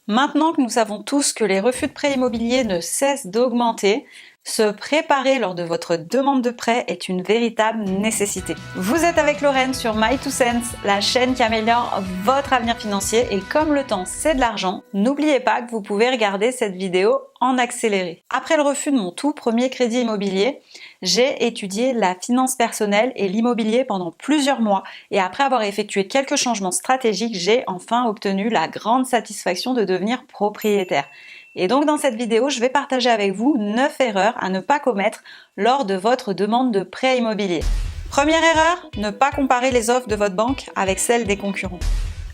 Maintenant que nous savons tous que les refus de prêt immobilier ne cessent d'augmenter, se préparer lors de votre demande de prêt est une véritable nécessité. Vous êtes avec Lorraine sur My2Cents, la chaîne qui améliore votre avenir financier, et comme le temps c'est de l'argent, n'oubliez pas que vous pouvez regarder cette vidéo en accéléré. Après le refus de mon tout premier crédit immobilier, j'ai étudié la finance personnelle et l'immobilier pendant plusieurs mois, et après avoir effectué quelques changements stratégiques, j'ai enfin obtenu la grande satisfaction de devenir propriétaire. Et donc dans cette vidéo, je vais partager avec vous 9 erreurs à ne pas commettre lors de votre demande de prêt immobilier. Première erreur, ne pas comparer les offres de votre banque avec celles des concurrents.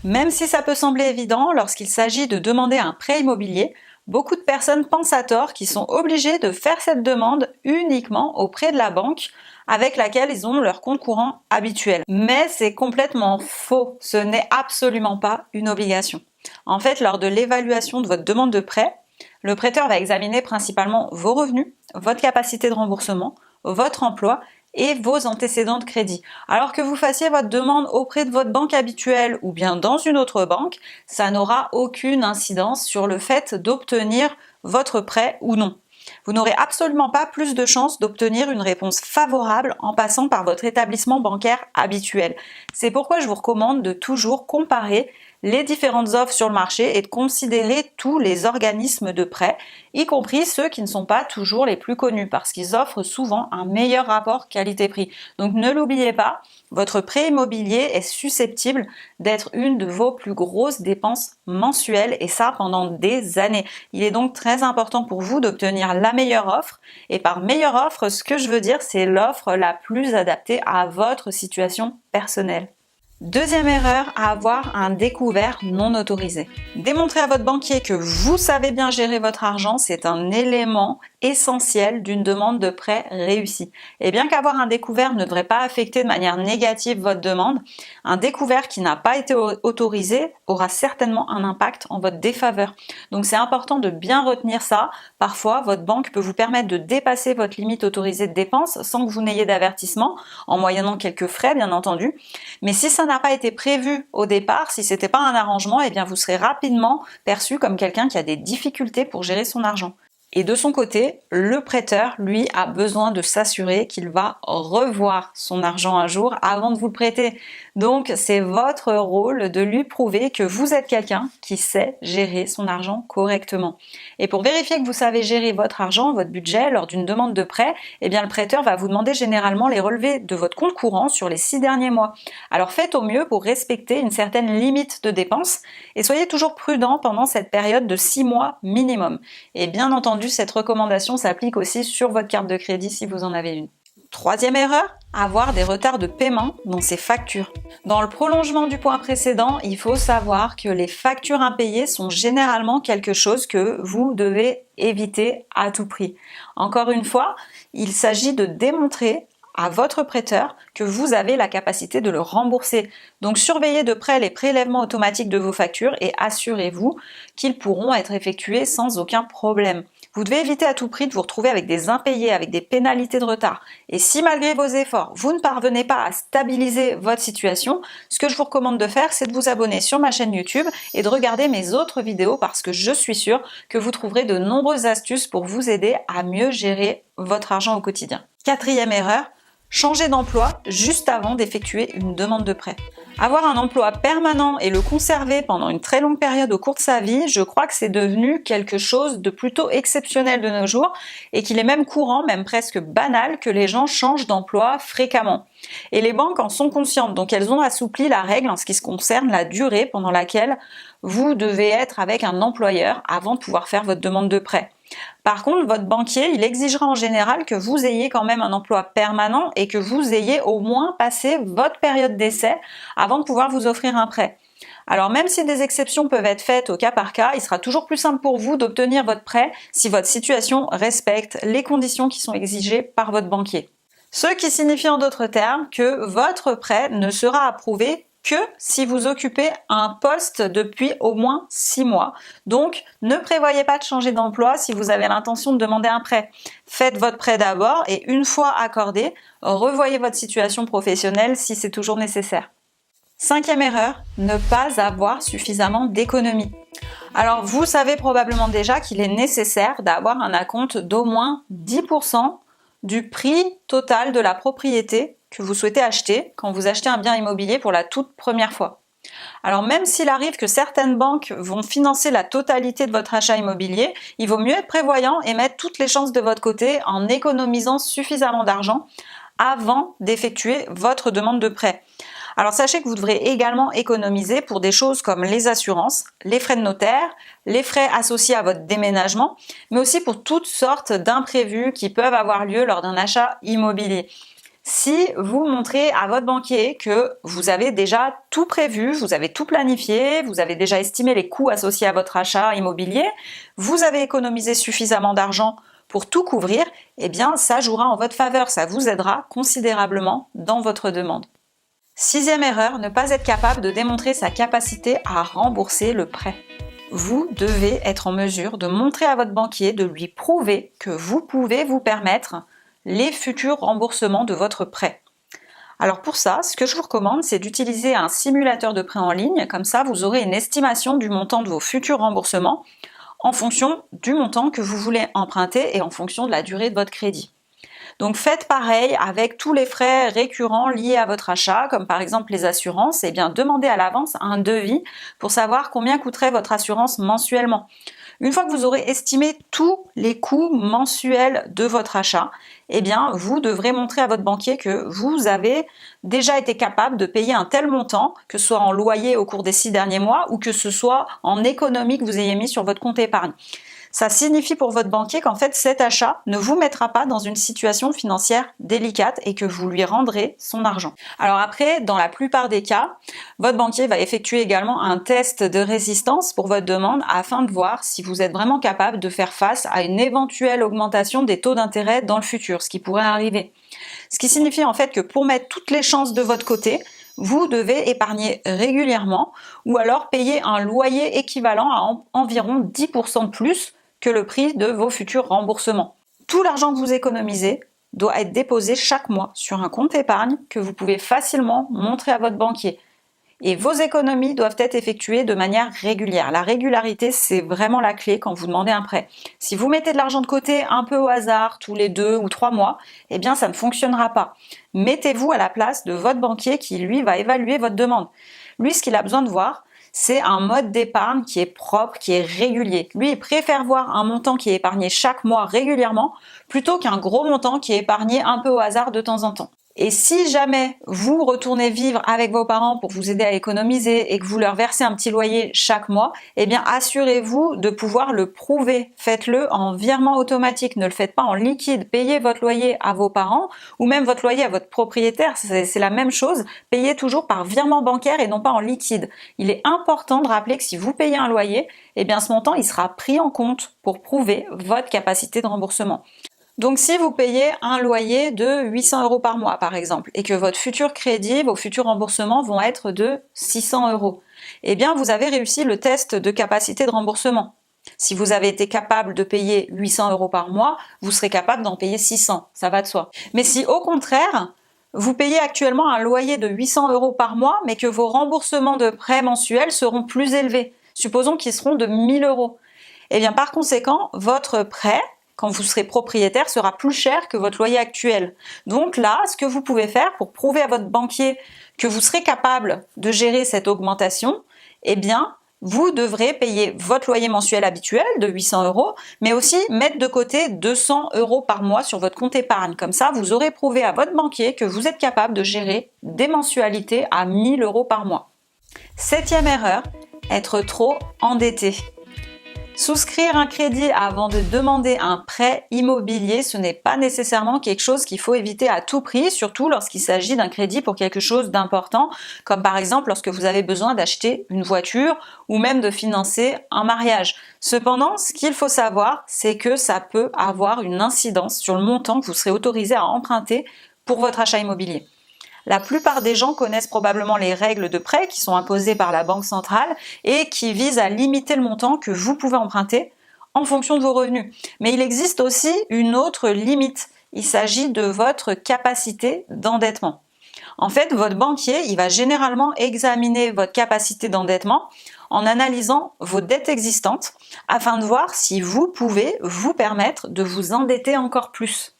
Même si ça peut sembler évident, lorsqu'il s'agit de demander un prêt immobilier, beaucoup de personnes pensent à tort qu'ils sont obligés de faire cette demande uniquement auprès de la banque avec laquelle ils ont leur compte courant habituel. Mais c'est complètement faux, ce n'est absolument pas une obligation. En fait, lors de l'évaluation de votre demande de prêt, le prêteur va examiner principalement vos revenus, votre capacité de remboursement, votre emploi et vos antécédents de crédit. Alors que vous fassiez votre demande auprès de votre banque habituelle ou bien dans une autre banque, ça n'aura aucune incidence sur le fait d'obtenir votre prêt ou non. Vous n'aurez absolument pas plus de chances d'obtenir une réponse favorable en passant par votre établissement bancaire habituel. C'est pourquoi je vous recommande de toujours comparer les différentes offres sur le marché et de considérer tous les organismes de prêt, y compris ceux qui ne sont pas toujours les plus connus, parce qu'ils offrent souvent un meilleur rapport qualité-prix. Donc ne l'oubliez pas, votre prêt immobilier est susceptible d'être une de vos plus grosses dépenses mensuelles, et ça pendant des années. Il est donc très important pour vous d'obtenir la meilleure offre, et par meilleure offre, ce que je veux dire, c'est l'offre la plus adaptée à votre situation personnelle. Deuxième erreur, à avoir un découvert non autorisé. Démontrer à votre banquier que vous savez bien gérer votre argent, c'est un élément essentiel d'une demande de prêt réussie. Et bien qu'avoir un découvert ne devrait pas affecter de manière négative votre demande, un découvert qui n'a pas été autorisé aura certainement un impact en votre défaveur. Donc c'est important de bien retenir ça. Parfois, votre banque peut vous permettre de dépasser votre limite autorisée de dépenses sans que vous n'ayez d'avertissement, en moyennant quelques frais bien entendu. Mais si ça n'a pas été prévu au départ, si c'était pas un arrangement, eh bien vous serez rapidement perçu comme quelqu'un qui a des difficultés pour gérer son argent. Et de son côté, le prêteur, lui, a besoin de s'assurer qu'il va revoir son argent un jour avant de vous le prêter. Donc, c'est votre rôle de lui prouver que vous êtes quelqu'un qui sait gérer son argent correctement. Et pour vérifier que vous savez gérer votre argent, votre budget, lors d'une demande de prêt, eh bien, le prêteur va vous demander généralement les relevés de votre compte courant sur les 6 derniers mois. Alors, faites au mieux pour respecter une certaine limite de dépenses et soyez toujours prudent pendant cette période de 6 mois minimum. Et bien entendu, cette recommandation s'applique aussi sur votre carte de crédit si vous en avez une. Troisième erreur, avoir des retards de paiement dans ses factures. Dans le prolongement du point précédent, il faut savoir que les factures impayées sont généralement quelque chose que vous devez éviter à tout prix. Encore une fois, il s'agit de démontrer à votre prêteur que vous avez la capacité de le rembourser. Donc surveillez de près les prélèvements automatiques de vos factures et assurez-vous qu'ils pourront être effectués sans aucun problème. Vous devez éviter à tout prix de vous retrouver avec des impayés, avec des pénalités de retard. Et si malgré vos efforts, vous ne parvenez pas à stabiliser votre situation, ce que je vous recommande de faire, c'est de vous abonner sur ma chaîne YouTube et de regarder mes autres vidéos, parce que je suis sûre que vous trouverez de nombreuses astuces pour vous aider à mieux gérer votre argent au quotidien. Quatrième erreur, changer d'emploi juste avant d'effectuer une demande de prêt. Avoir un emploi permanent et le conserver pendant une très longue période au cours de sa vie, je crois que c'est devenu quelque chose de plutôt exceptionnel de nos jours, et qu'il est même courant, même presque banal, que les gens changent d'emploi fréquemment. Et les banques en sont conscientes, donc elles ont assoupli la règle en ce qui se concerne la durée pendant laquelle vous devez être avec un employeur avant de pouvoir faire votre demande de prêt. Par contre, votre banquier, il exigera en général que vous ayez quand même un emploi permanent et que vous ayez au moins passé votre période d'essai avant de pouvoir vous offrir un prêt. Alors même si des exceptions peuvent être faites au cas par cas, il sera toujours plus simple pour vous d'obtenir votre prêt si votre situation respecte les conditions qui sont exigées par votre banquier. Ce qui signifie en d'autres termes que votre prêt ne sera approuvé que si vous occupez un poste depuis au moins 6 mois. Donc, ne prévoyez pas de changer d'emploi si vous avez l'intention de demander un prêt. Faites votre prêt d'abord et une fois accordé, revoyez votre situation professionnelle si c'est toujours nécessaire. Cinquième erreur, ne pas avoir suffisamment d'économies. Alors, vous savez probablement déjà qu'il est nécessaire d'avoir un acompte d'au moins 10% du prix total de la propriété que vous souhaitez acheter quand vous achetez un bien immobilier pour la toute première fois. Alors même s'il arrive que certaines banques vont financer la totalité de votre achat immobilier, il vaut mieux être prévoyant et mettre toutes les chances de votre côté en économisant suffisamment d'argent avant d'effectuer votre demande de prêt. Alors sachez que vous devrez également économiser pour des choses comme les assurances, les frais de notaire, les frais associés à votre déménagement, mais aussi pour toutes sortes d'imprévus qui peuvent avoir lieu lors d'un achat immobilier. Si vous montrez à votre banquier que vous avez déjà tout prévu, vous avez tout planifié, vous avez déjà estimé les coûts associés à votre achat immobilier, vous avez économisé suffisamment d'argent pour tout couvrir, eh bien ça jouera en votre faveur, ça vous aidera considérablement dans votre demande. 6e erreur, ne pas être capable de démontrer sa capacité à rembourser le prêt. Vous devez être en mesure de montrer à votre banquier, de lui prouver que vous pouvez vous permettre les futurs remboursements de votre prêt. Alors pour ça, ce que je vous recommande, c'est d'utiliser un simulateur de prêt en ligne, comme ça vous aurez une estimation du montant de vos futurs remboursements en fonction du montant que vous voulez emprunter et en fonction de la durée de votre crédit. Donc faites pareil avec tous les frais récurrents liés à votre achat, comme par exemple les assurances, et bien demandez à l'avance un devis pour savoir combien coûterait votre assurance mensuellement. Une fois que vous aurez estimé tous les coûts mensuels de votre achat, eh bien vous devrez montrer à votre banquier que vous avez déjà été capable de payer un tel montant, que ce soit en loyer au cours des 6 derniers mois ou que ce soit en économie que vous ayez mis sur votre compte épargne. Ça signifie pour votre banquier qu'en fait cet achat ne vous mettra pas dans une situation financière délicate et que vous lui rendrez son argent. Alors après, dans la plupart des cas, votre banquier va effectuer également un test de résistance pour votre demande afin de voir si vous êtes vraiment capable de faire face à une éventuelle augmentation des taux d'intérêt dans le futur, ce qui pourrait arriver. Ce qui signifie en fait que pour mettre toutes les chances de votre côté, vous devez épargner régulièrement ou alors payer un loyer équivalent à environ 10% de plus que le prix de vos futurs remboursements. Tout l'argent que vous économisez doit être déposé chaque mois sur un compte épargne que vous pouvez facilement montrer à votre banquier. Et vos économies doivent être effectuées de manière régulière. La régularité, c'est vraiment la clé quand vous demandez un prêt. Si vous mettez de l'argent de côté un peu au hasard tous les 2 ou 3 mois, eh bien ça ne fonctionnera pas. Mettez-vous à la place de votre banquier qui, lui, va évaluer votre demande. Lui, ce qu'il a besoin de voir, c'est un mode d'épargne qui est propre, qui est régulier. Lui, il préfère voir un montant qui est épargné chaque mois régulièrement plutôt qu'un gros montant qui est épargné un peu au hasard de temps en temps. Et si jamais vous retournez vivre avec vos parents pour vous aider à économiser et que vous leur versez un petit loyer chaque mois, eh bien assurez-vous de pouvoir le prouver. Faites-le en virement automatique, ne le faites pas en liquide. Payez votre loyer à vos parents ou même votre loyer à votre propriétaire, c'est la même chose. Payez toujours par virement bancaire et non pas en liquide. Il est important de rappeler que si vous payez un loyer, eh bien ce montant il sera pris en compte pour prouver votre capacité de remboursement. Donc si vous payez un loyer de 800 € par mois par exemple et que votre futur crédit, vos futurs remboursements vont être de 600 €, eh bien vous avez réussi le test de capacité de remboursement. Si vous avez été capable de payer 800 € par mois, vous serez capable d'en payer 600, ça va de soi. Mais si au contraire, vous payez actuellement un loyer de 800 € par mois mais que vos remboursements de prêts mensuels seront plus élevés, supposons qu'ils seront de 1000 €, eh bien par conséquent, votre prêt quand vous serez propriétaire, sera plus cher que votre loyer actuel. Donc là, ce que vous pouvez faire pour prouver à votre banquier que vous serez capable de gérer cette augmentation, eh bien, vous devrez payer votre loyer mensuel habituel de 800 €, mais aussi mettre de côté 200 € par mois sur votre compte épargne. Comme ça, vous aurez prouvé à votre banquier que vous êtes capable de gérer des mensualités à 1000 € par mois. 7e erreur, être trop endetté. Souscrire un crédit avant de demander un prêt immobilier, ce n'est pas nécessairement quelque chose qu'il faut éviter à tout prix, surtout lorsqu'il s'agit d'un crédit pour quelque chose d'important, comme par exemple lorsque vous avez besoin d'acheter une voiture ou même de financer un mariage. Cependant, ce qu'il faut savoir, c'est que ça peut avoir une incidence sur le montant que vous serez autorisé à emprunter pour votre achat immobilier. La plupart des gens connaissent probablement les règles de prêt qui sont imposées par la Banque centrale et qui visent à limiter le montant que vous pouvez emprunter en fonction de vos revenus. Mais il existe aussi une autre limite. Il s'agit de votre capacité d'endettement. En fait, votre banquier, il va généralement examiner votre capacité d'endettement en analysant vos dettes existantes afin de voir si vous pouvez vous permettre de vous endetter encore plus.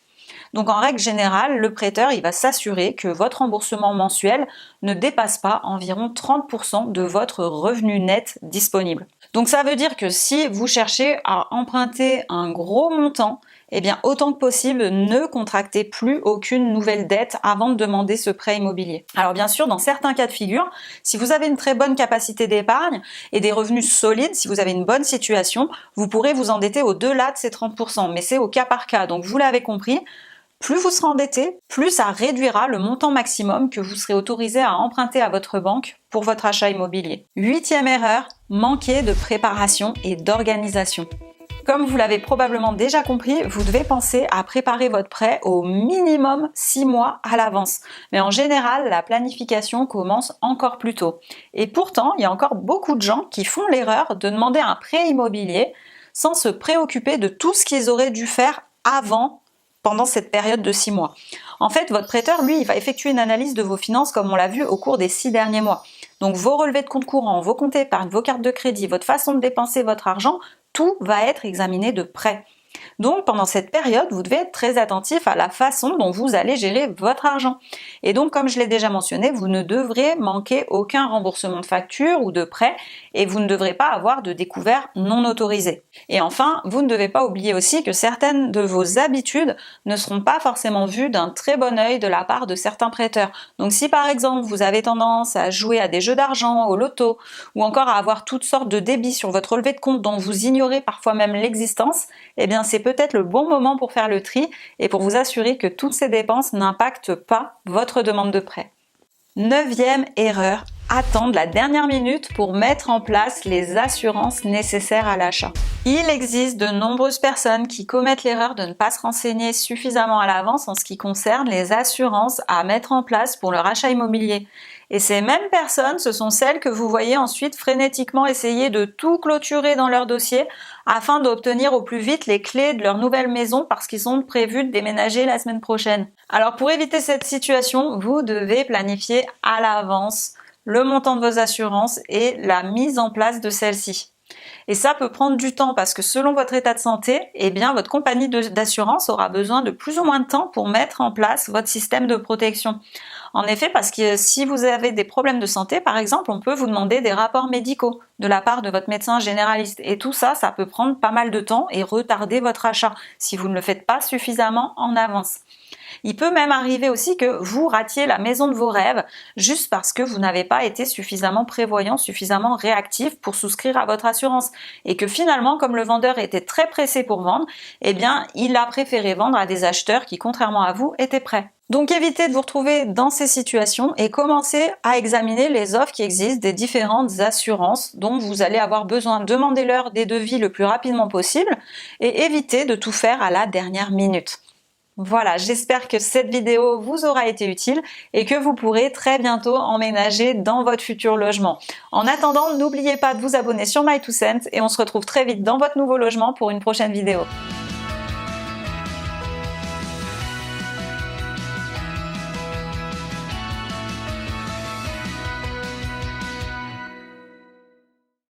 Donc en règle générale, le prêteur il va s'assurer que votre remboursement mensuel ne dépasse pas environ 30% de votre revenu net disponible. Donc ça veut dire que si vous cherchez à emprunter un gros montant, eh bien autant que possible, ne contractez plus aucune nouvelle dette avant de demander ce prêt immobilier. Alors bien sûr, dans certains cas de figure, si vous avez une très bonne capacité d'épargne et des revenus solides, si vous avez une bonne situation, vous pourrez vous endetter au-delà de ces 30%, mais c'est au cas par cas. Donc vous l'avez compris, plus vous serez endetté, plus ça réduira le montant maximum que vous serez autorisé à emprunter à votre banque pour votre achat immobilier. 8e erreur, manquer de préparation et d'organisation. Comme vous l'avez probablement déjà compris, vous devez penser à préparer votre prêt au minimum 6 mois à l'avance. Mais en général, la planification commence encore plus tôt. Et pourtant, il y a encore beaucoup de gens qui font l'erreur de demander un prêt immobilier sans se préoccuper de tout ce qu'ils auraient dû faire pendant cette période de 6 mois. En fait, votre prêteur, lui, il va effectuer une analyse de vos finances comme on l'a vu au cours des 6 derniers mois. Donc vos relevés de compte courant, vos comptes épargne, vos cartes de crédit, votre façon de dépenser votre argent, tout va être examiné de près. Donc pendant cette période, vous devez être très attentif à la façon dont vous allez gérer votre argent. Et donc comme je l'ai déjà mentionné, vous ne devrez manquer aucun remboursement de facture ou de prêt et vous ne devrez pas avoir de découvert non autorisé. Et enfin, vous ne devez pas oublier aussi que certaines de vos habitudes ne seront pas forcément vues d'un très bon œil de la part de certains prêteurs. Donc si par exemple vous avez tendance à jouer à des jeux d'argent, au loto ou encore à avoir toutes sortes de débits sur votre relevé de compte dont vous ignorez parfois même l'existence, eh bien c'est peut-être le bon moment pour faire le tri et pour vous assurer que toutes ces dépenses n'impactent pas votre demande de prêt. 9e erreur, attendre la dernière minute pour mettre en place les assurances nécessaires à l'achat. Il existe de nombreuses personnes qui commettent l'erreur de ne pas se renseigner suffisamment à l'avance en ce qui concerne les assurances à mettre en place pour leur achat immobilier. Et ces mêmes personnes, ce sont celles que vous voyez ensuite frénétiquement essayer de tout clôturer dans leur dossier afin d'obtenir au plus vite les clés de leur nouvelle maison parce qu'ils ont prévu de déménager la semaine prochaine. Alors pour éviter cette situation, vous devez planifier à l'avance le montant de vos assurances et la mise en place de celles-ci. Et ça peut prendre du temps parce que selon votre état de santé, eh bien votre compagnie d'assurance aura besoin de plus ou moins de temps pour mettre en place votre système de protection. En effet, parce que si vous avez des problèmes de santé, par exemple, on peut vous demander des rapports médicaux de la part de votre médecin généraliste. Et tout ça, ça peut prendre pas mal de temps et retarder votre achat si vous ne le faites pas suffisamment en avance. Il peut même arriver aussi que vous ratiez la maison de vos rêves juste parce que vous n'avez pas été suffisamment prévoyant, suffisamment réactif pour souscrire à votre assurance et que finalement, comme le vendeur était très pressé pour vendre, eh bien, il a préféré vendre à des acheteurs qui, contrairement à vous, étaient prêts. Donc évitez de vous retrouver dans ces situations et commencez à examiner les offres qui existent des différentes assurances dont vous allez avoir besoin. Demandez-leur des devis le plus rapidement possible et évitez de tout faire à la dernière minute. Voilà, j'espère que cette vidéo vous aura été utile et que vous pourrez très bientôt emménager dans votre futur logement. En attendant, n'oubliez pas de vous abonner sur My2Cents et on se retrouve très vite dans votre nouveau logement pour une prochaine vidéo.